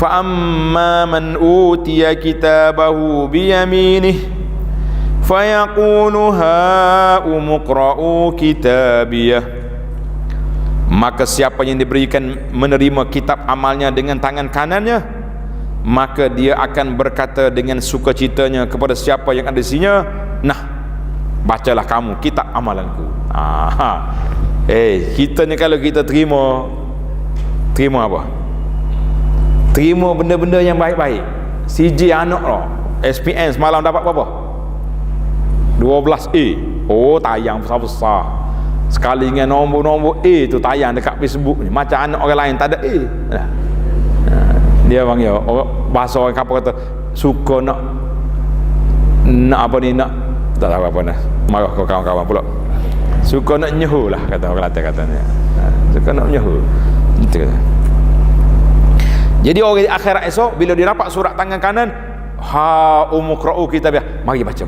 فَأَمَّا مَنْ أُوتِيَ كِتَابَهُ بِيَمِينِهِ فَيَقُولُ هَاؤُمُ اقْرَءُوا كِتَابِيَهْ. Maka siapa yang diberikan menerima kitab amalnya dengan tangan kanannya, maka dia akan berkata dengan sukacitanya kepada siapa yang ada di sininya, nah, bacalah kamu kitab amalanku. Kita ni kalau kita terima apa? Terima benda-benda yang baik-baik. CJ anak lah, SPN semalam dapat berapa? 12A. Tayang besar-besar. Sekali dengan nombor-nombor A tu tayang dekat Facebook ni. Macam anak orang lain tak ada A. Dia panggil, bahasa orang kapal kata, suka nak apa ni, nak tak tahu apa nak marah kau kawan-kawan pula, suka nak nyehu lah kata orang Kelantan katanya, suka nak nyehu gitu. Jadi orang di akhirat esok bila dia dapat surat tangan kanan, ha umqra'u kitabah, mari baca.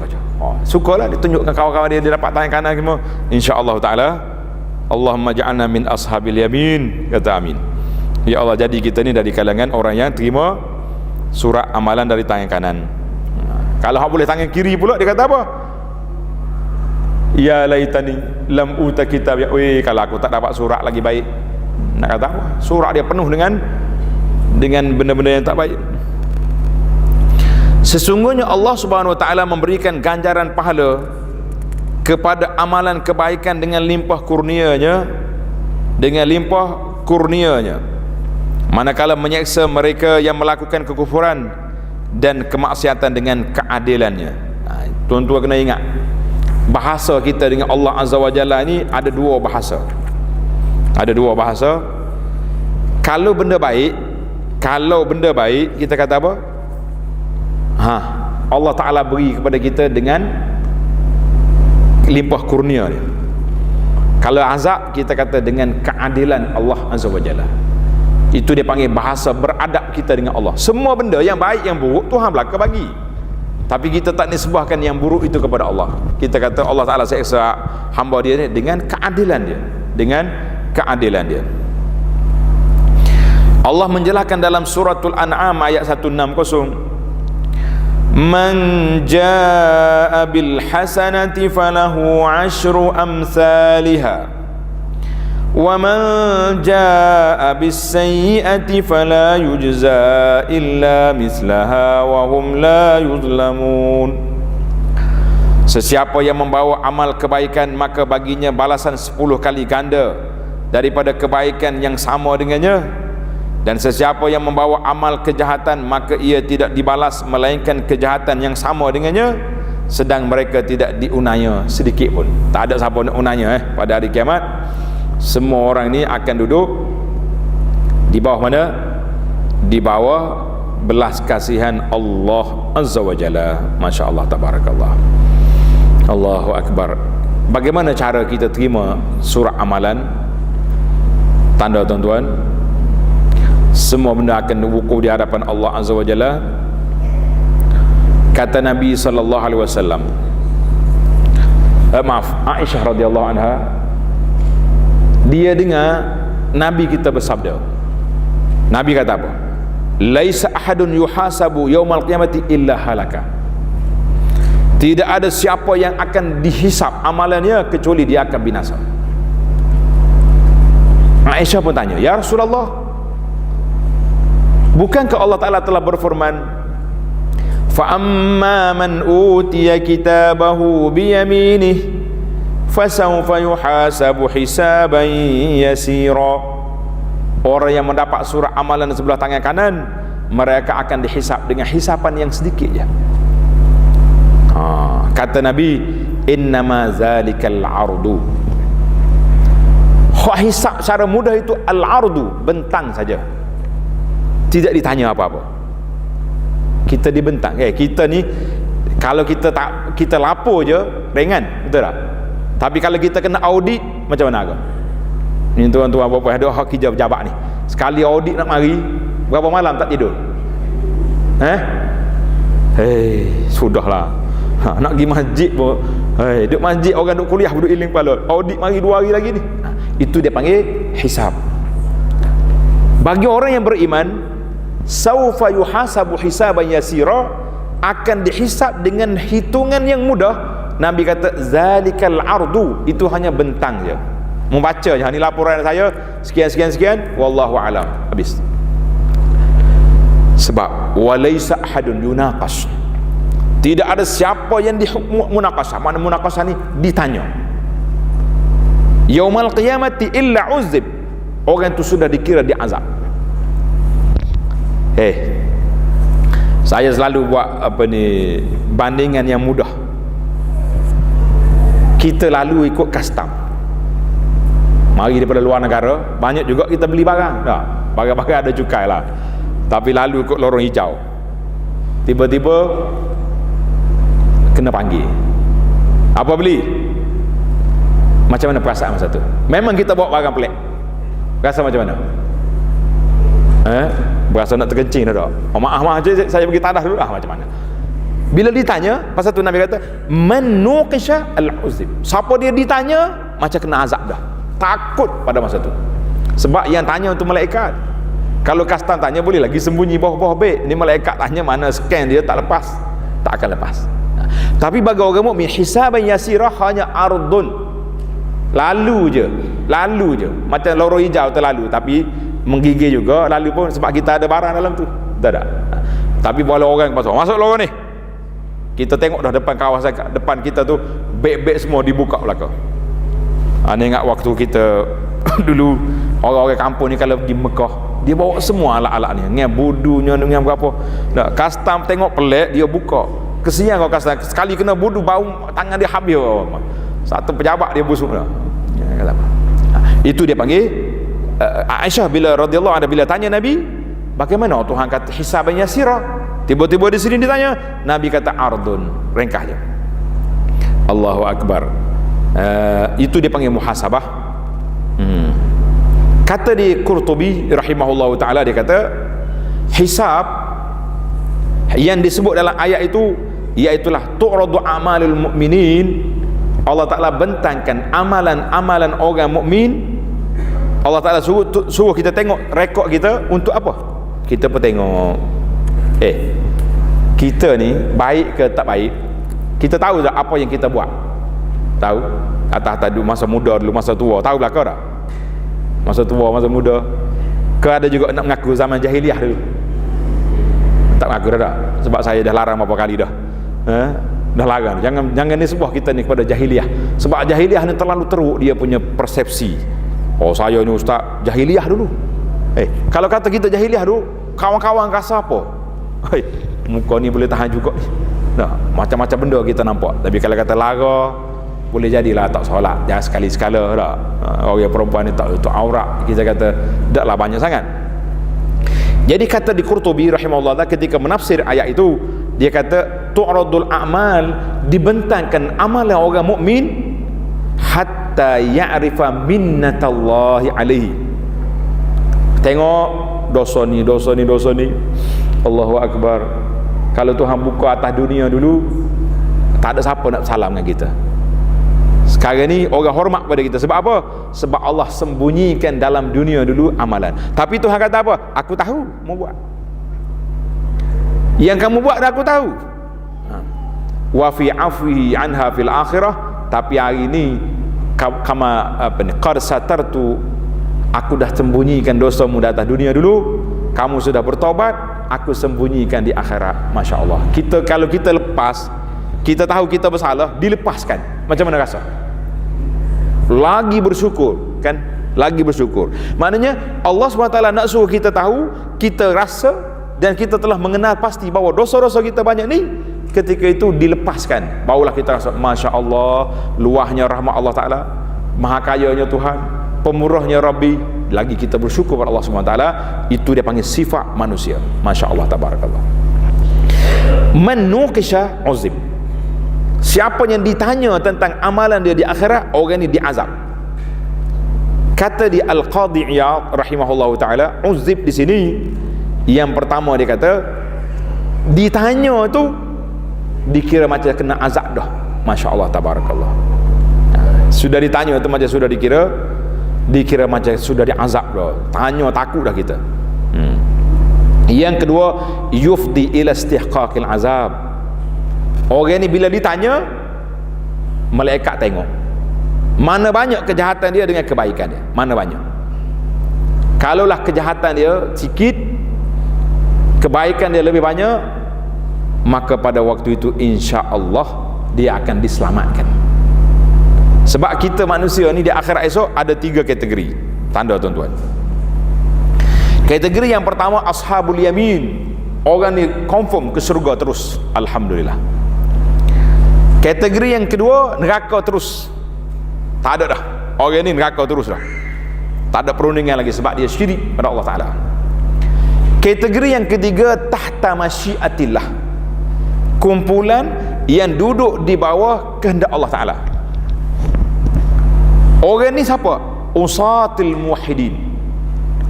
Sukalah ditunjukkan kawan-kawan dia dapat tangan kanan semua, insya-Allah taala. Allahumma ja'alna min ashabil yamin, kata amin. Ya Allah, jadi kita ni dari kalangan orang yang terima surat amalan dari tangan kanan. Kalau hak boleh tangan kiri pula, dia kata apa? Ya laitani lam uta kitab ya. Kalau aku tak dapat surat lagi baik. Nak kata apa? Surat dia penuh dengan benda-benda yang tak baik. Sesungguhnya Allah Subhanahu wa taala memberikan ganjaran pahala kepada amalan kebaikan dengan limpah kurnianya, manakala menyeksa mereka yang melakukan kekufuran dan kemaksiatan dengan keadilannya. Tuan-tuan kena ingat, bahasa kita dengan Allah Azza wa Jalla ni ada dua bahasa. Kalau benda baik kita kata apa? Allah Ta'ala beri kepada kita dengan limpah kurnia dia. Kalau azab kita kata dengan keadilan Allah Azza wa Jalla. Itu dia panggil bahasa beradab kita dengan Allah. Semua benda yang baik yang buruk Tuhan belaka bagi, tapi kita tak nisbahkan yang buruk itu kepada Allah. Kita kata Allah Ta'ala seksa hamba dia ni dengan keadilan dia. Allah menjelaskan dalam suratul An'am ayat 160, Man jaa'a bil hasanati falahu 'ashru amsalha wa man jaa'a bis sayyi'ati fala yujza illa mislaha wa hum la yuzlamun. Sesiapa yang membawa amal kebaikan, maka baginya balasan 10 kali ganda daripada kebaikan yang sama dengannya. Dan sesiapa yang membawa amal kejahatan, maka ia tidak dibalas melainkan kejahatan yang sama dengannya, sedang mereka tidak diunaya sedikit pun. Tak ada siapa nak unaya pada hari kiamat. Semua orang ni akan duduk di bawah mana? Di bawah belas kasihan Allah Azza wa Jalla. Masya Allah, tabarakallah, Allahu Akbar. Bagaimana cara kita terima surah amalan? Tanda tuan-tuan, semua benda akan wukuf di hadapan Allah Azza wa Jalla. Kata Nabi sallallahu alaihi wasallam, Aisyah radhiyallahu anha, dia dengar Nabi kita bersabda. Nabi kata apa? Laisa ahadun yuhasabu yaumal qiyamati illa halaka. Tidak ada siapa yang akan dihisap amalannya kecuali dia akan binasa. Aisyah pun tanya, ya Rasulullah, bukankah Allah Ta'ala telah berfirman, فَأَمَّا مَنْ أُوتِيَ كِتَابَهُ بِيَمِينِهِ فَسَوْفَ يُحَاسَبُ حِسَابًا يَسِيرًا. Orang yang mendapat surah amalan di sebelah tangan kanan, mereka akan dihisap dengan hisapan yang sedikit je. Kata Nabi, innama zalikal ardu. Hisap secara mudah itu al-ardu, bentang saja, tidak ditanya apa-apa. Kita dibentang. Kita ni kalau kita lapor je ringan, betul tak? Tapi kalau kita kena audit, macam mana agak? Ni tuan-tuan apa-apa ada hak kerja pejabat ni. Sekali audit nak mari, berapa malam tak tidur? Sudahlah. Nak pergi masjid pun, duduk masjid orang duduk kuliah duduk iling kepala. Audit mari 2 hari lagi ni. Itu dia panggil hisab. Bagi orang yang beriman, saufa yuhasabu hisaban yasira, akan dihisab dengan hitungan yang mudah. Nabi kata zalikal ardu, itu hanya bentang je. Membaca je, ni laporan saya sekian, wallahu alam, habis. Sebab walaysa ahadun yunaqas, tidak ada siapa yang dihukmu munaqasah. Mana munaqasah ni? Ditanya. Yaumal qiyamati illa uzib, orang itu sudah dikira diazab. Saya selalu buat bandingan yang mudah. Kita lalu ikut custom, mari daripada luar negara, banyak juga kita beli barang. Barang-barang ada cukai lah, tapi lalu ikut lorong hijau. tiba-tiba kena panggil. Apa beli? Macam mana perasaan masa tu? Memang kita bawa barang pelik. Rasa macam mana? Berasa nak terkencing dah. Oh, maaf je, saya pergi tadah dulu lah, macam mana? Bila ditanya, pasal tu Nabi kata, man nuqisha al-uzib. Siapa dia ditanya, macam kena azab dah. Takut pada masa tu. Sebab yang tanya untuk malaikat. Kalau custom tanya, boleh lagi sembunyi bawah-bawah beg. Ni malaikat tanya, mana scan dia tak lepas. Tak akan lepas. Tapi bagi orang mukmin, hisaban yasirah hanya ardun. Lalu je. Macam lorong hijau terlalu, tapi menggigil juga. Lalu pun sebab kita ada barang dalam tu. Tak ada. Tapi boleh orang masuk lorong ni. Kita tengok dah depan kawasan depan kita tu, beg-beg semua dibuka belakang. Ni ingat waktu kita dulu orang-orang kampung ni kalau pergi Mekah, dia bawa semua alat-alat ni, dengan budunya, dengan berapa. Nak custom tengok pelik, dia buka. Kesian kalau custom sekali kena budu, bau tangan dia habis. Satu pejabat dia busuk dah. Itu dia panggil Aisyah bila radhiyallahu anha bila tanya Nabi, bagaimana Tuhan kata hisaban yasira? Tiba-tiba di sini ditanya, Nabi kata ardun, ringkas je. Allahu Akbar. Itu dia panggil muhasabah. Kata di Qurtubi rahimahullahu ta'ala, dia kata hisab yang disebut dalam ayat itu iaitulah tu'radu amalul mu'minin. Allah Ta'ala bentangkan amalan-amalan orang mukmin. Allah Ta'ala suruh kita tengok rekod kita untuk apa? Kita pun tengok, kita ni baik ke tak baik? Kita tahu tak apa yang kita buat? Tahu? Atas dulu masa muda, dulu masa tua, tahu belakang tak? Masa tua, masa muda. Ke ada juga nak mengaku zaman jahiliah dulu? Tak mengaku dah. Sebab saya dah larang berapa kali dah. Dah larang. Jangan nisbah kita ni kepada jahiliah. Sebab jahiliah ni terlalu teruk dia punya persepsi. Oh, saya ni ustaz jahiliah dulu. Kalau kata kita jahiliah dulu, kawan-kawan rasa apa? Muka ni boleh tahan juga. Nah, macam-macam benda kita nampak. Tapi kalau kata lara, boleh jadilah tak solat. Jangan sekali-sekala dah. Orang perempuan ni tak itu aurat. Kita kata taklah banyak sangat. Jadi kata di Qurtubi rahimahullah ketika menafsir ayat itu, dia kata tu'radul a'mal, dibentangkan amalan orang mukmin hatta ya'rifa minnatallahi alaihi. Tengok dosa ni. Allahu Akbar. Kalau Tuhan buka atas dunia dulu, tak ada siapa nak salam dengan kita. Sekarang ni orang hormat pada kita. Sebab apa? Sebab Allah sembunyikan dalam dunia dulu amalan. Tapi Tuhan kata apa? Aku tahu mau buat. Yang kamu buat dah aku tahu. Wa fi afwihi anha fil akhirah. Tapi hari ni qad satartu, aku dah sembunyikan dosamu di atas dunia dulu. Kamu sudah bertobat, aku sembunyikan di akhirat. Masya Allah. Kalau kita lepas, kita tahu kita bersalah, dilepaskan, macam mana rasa? Lagi bersyukur, kan? Lagi bersyukur. Maknanya Allah SWT nak suruh kita tahu, kita rasa, dan kita telah mengenal pasti bahawa dosa-dosa kita banyak ni. Ketika itu dilepaskan, barulah kita rasa Masya Allah, luahnya rahmat Allah Ta'ala, maha kayanya Tuhan, pemurahnya Rabbi. Lagi kita bersyukur kepada Allah SWT. Itu dia panggil sifat manusia. Masya Allah, tabarakallah. Man nuqisha uzib. Siapa yang ditanya tentang amalan dia di akhirat, orang ni diazab. Kata di Al-Qadhi Iyad rahimahullahu ta'ala, uzib di sini yang pertama dia kata ditanya tu dikira macam kena azab dah. Masya Allah, tabarakallah. Sudah ditanya tu macam sudah dikira macam sudah diazab dah. Tanya takut dah kita. Yang kedua, yufdi ila istihqaqil azab. Orang ni bila ditanya, malaikat tengok mana banyak kejahatan dia dengan kebaikan dia, mana banyak. Kalaulah kejahatan dia sikit, kebaikan dia lebih banyak, maka pada waktu itu insya-Allah dia akan diselamatkan. Sebab kita manusia ni di akhirat esok ada 3 kategori. Tanda tuan-tuan. Kategori yang pertama ashabul yamin. Orang ni confirm ke syurga terus, alhamdulillah. Kategori yang kedua neraka terus. Tak ada dah. Orang ni neraka terus dah. Tak ada perundingan lagi sebab dia syirik pada Allah Taala. Kategori yang ketiga tahta masyiatillah. kumpulan yang duduk di bawah kehendak Allah Ta'ala. Orang ni siapa? Usatil muwahhidin,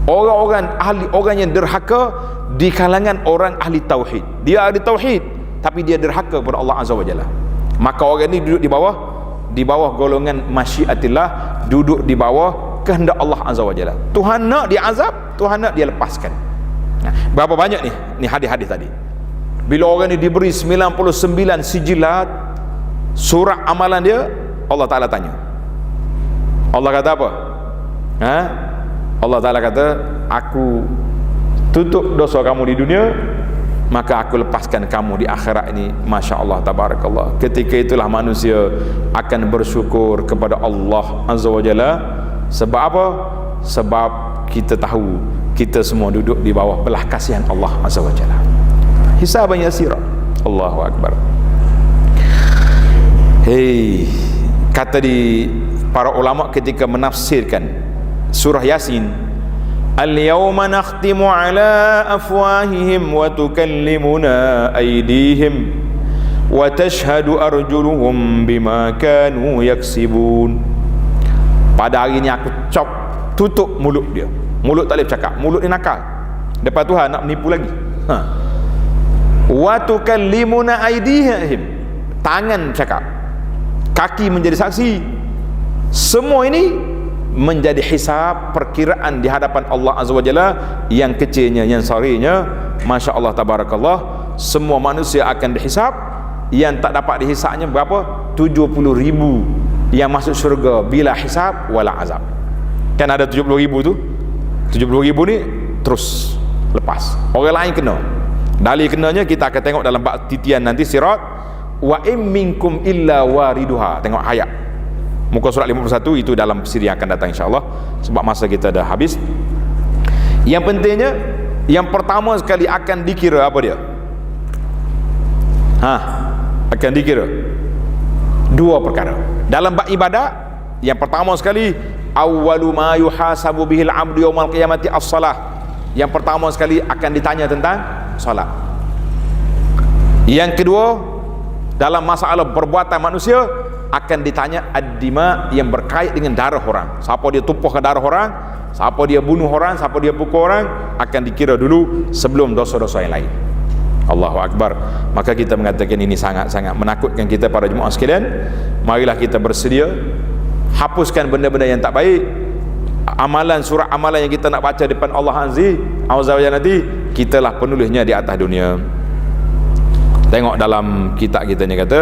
orang-orang ahli, orang yang derhaka di kalangan orang ahli tauhid. Dia ahli tauhid tapi dia derhaka kepada Allah Azza wa Jalla. Maka orang ni duduk di bawah golongan masyiatillah, duduk di bawah kehendak Allah Azza wa Jalla. Tuhan nak dia azab, Tuhan nak dia lepaskan. Berapa banyak ni hadis-hadis tadi. Bila orang ni diberi 99 sijilat surat amalan dia, Allah Ta'ala tanya. Allah kata apa? Allah Ta'ala kata, aku tutup dosa kamu di dunia, maka aku lepaskan kamu di akhirat ini. Masya Allah, tabarakallah. Ketika itulah manusia akan bersyukur kepada Allah Azza wa Jalla. Sebab apa? Sebab kita tahu kita semua duduk di bawah belah kasihan Allah Azza wa Jalla. Hisaban yasira. Allahu Akbar. Hei, kata di para ulama ketika menafsirkan surah Yasin, al-yawma nakhtimu ala afwahihim wa tukallimuna aydihim wa tashhadu arjuluhum bima kanu yaksibun. Pada hari ni aku tutup mulut dia. Mulut tak boleh bercakap, mulut ni nakal. Depan Tuhan nak menipu lagi. Wa tukallimuna aydihim, tangan bercakap, kaki menjadi saksi. Semua ini menjadi hisab, perkiraan di hadapan Allah Azza wa Jalla, yang kecilnya, yang sarinya. Masya Allah, tabarakallah. Semua manusia akan dihisab. Yang tak dapat dihisabnya berapa? 70,000 yang masuk syurga bila hisab wala azab. Kan ada 70,000 tu, 70,000 ni terus lepas. Orang lain kena. Dalil kenanya kita akan tengok dalam bab titian nanti, sirat. Wa im minkum illa wariduha. Tengok ayat muka surat 51, itu dalam siri yang akan datang insyaAllah, sebab masa kita dah habis. Yang pentingnya, yang pertama sekali akan dikira apa dia? Akan dikira dua perkara dalam bab ibadat. Yang pertama sekali, awwalu ma yuhasabu bihil abdu yaumal qiyamati as-salah. Yang pertama sekali akan ditanya tentang salat. Yang kedua, dalam masalah perbuatan manusia akan ditanya ad-dima, yang berkait dengan darah orang. Siapa dia tumpahkan darah orang, siapa dia bunuh orang, siapa dia pukul orang, akan dikira dulu sebelum dosa-dosa yang lain. Allahu Akbar. Maka kita mengatakan ini sangat-sangat menakutkan kita para jemaah sekalian. Marilah kita bersedia hapuskan benda-benda yang tak baik. Amalan, surat amalan yang kita nak baca depan Allah Azza wa Jalla nanti, kitalah penulisnya di atas dunia. Tengok dalam kitab kita ni, kata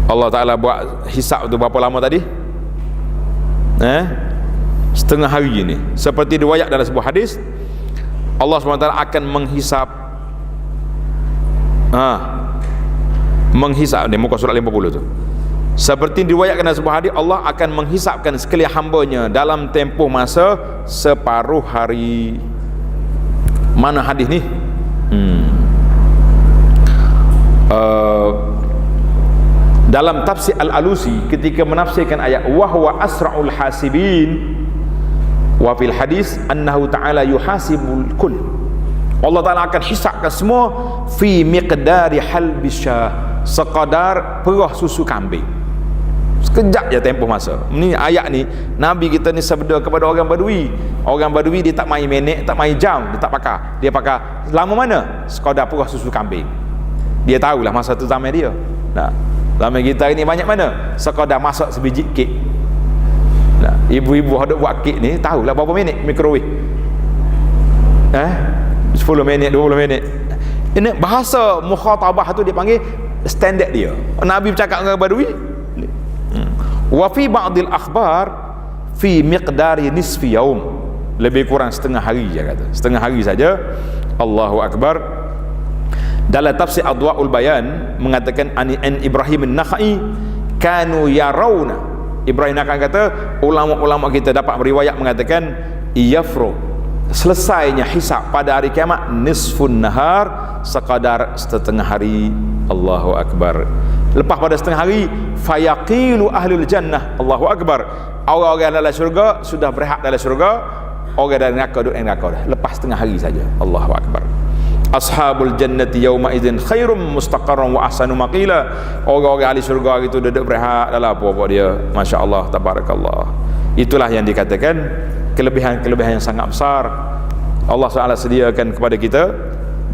Allah Ta'ala buat hisab tu berapa lama tadi? Setengah hari ni. Seperti riwayat dalam sebuah hadis, Allah SWT akan menghisab menghisab ni, muka surat 50 tu. Seperti diriwayatkan dalam sebuah hadis, Allah akan menghisapkan sekalian hambanya dalam tempoh masa separuh hari. Mana hadis ni? Dalam tafsir Al-Alusi ketika menafsirkan ayat wa huwa asra'ul hasibin, wa fil hadis annahu ta'ala yuhasibul kull. Allah Ta'ala akan hisapkan semua fi miqdari halbisyah, sekadar perah susu kambing. Sekejap je tempoh masa. Ni ayat ni Nabi kita ni sabda kepada orang Badui. Orang Badui dia tak main minit, tak main jam, dia tak pakar. Dia pakar lama mana? Sekadar perah susu kambing. Dia tahulah masa tu zaman dia. Zaman kita ini banyak mana? Sekadar masak sebiji kek. Ibu-ibu hendak buat kek ni tahulah berapa minit mikrowave. 10 minit, 20 minit. Ini bahasa mukhatabah tu dia panggil standard dia. Nabi bercakap dengan Badui. Wa fi ba'dil akhbar fi miqdari nisfi yaum. Lebih kurang setengah hari je kata. Setengah hari saja. Allahu Akbar. Dalam tafsir Adwa'ul Bayan mengatakan an Ibrahim an-Nakhai kanu yarawna. Ibrahim Nakhai kata, ulama-ulama kita dapat meriwayat mengatakan yafru, selesainya hisab pada hari kiamat nisfun nahar, sekadar setengah hari. Allahu Akbar. Lepas pada setengah hari, fayaqilu ahlul jannah. Allahu Akbar. Orang-orang dalam syurga sudah berehat dalam syurga, orang dari neraka duduk di neraka dah. Lepas setengah hari saja. Allahu Akbar. ashabul jannati yauma idzin khairum mustaqarran wa ahsanu maqila. Orang-orang ahli syurga itu duduk berehat dalam apa dia, masya-Allah, tabarakallah. Itulah yang dikatakan kelebihan-kelebihan yang sangat besar Allah SWT sediakan kepada kita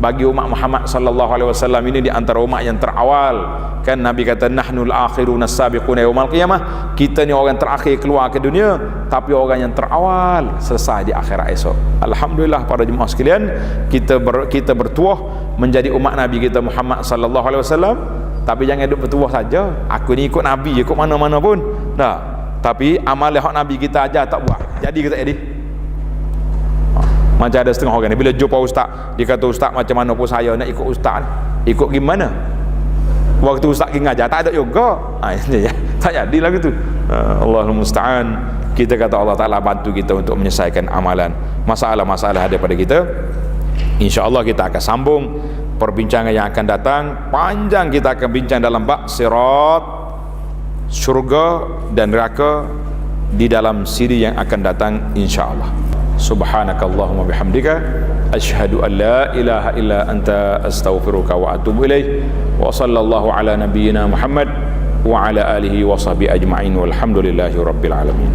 bagi umat Muhammad sallallahu alaihi wasallam. Ini di antara umat yang terawal. Kan Nabi kata nahnul akhiruna sabiquna yaumal qiyamah. Kita ni orang terakhir keluar ke dunia, tapi orang yang terawal selesai di akhirat esok. Alhamdulillah para jemaah sekalian, kita bertuah menjadi umat Nabi kita Muhammad sallallahu alaihi wasallam. Tapi jangan duduk bertuah saja. Aku ni ikut Nabi, ikut mana-mana pun. Dah. Tapi amal hak Nabi kita aja tak buat. Jadi ke tak jadi? Macam ada setengah orang ni bila jumpa ustaz, dia kata ustaz macam mana pun saya nak ikut ustaz ni. Ikut gimana? Waktu ustaz pergi ngajar tak ada yoga. Tak jadi lah gitu. Allahul musta'an. Kita kata Allah Taala bantu kita untuk menyelesaikan amalan. Masalah-masalah ada pada kita. Insya-Allah kita akan sambung perbincangan yang akan datang. Panjang kita akan bincang dalam bab sirat, syurga dan neraka di dalam siri yang akan datang insya-Allah. Subhanakallahumma bihamdika asyhadu an la ilaha illa anta astaghfiruka wa atubu ilaik. Wa sallallahu ala nabiyyina Muhammad wa ala alihi wa sahbihi ajma'in walhamdulillahi rabbil alamin.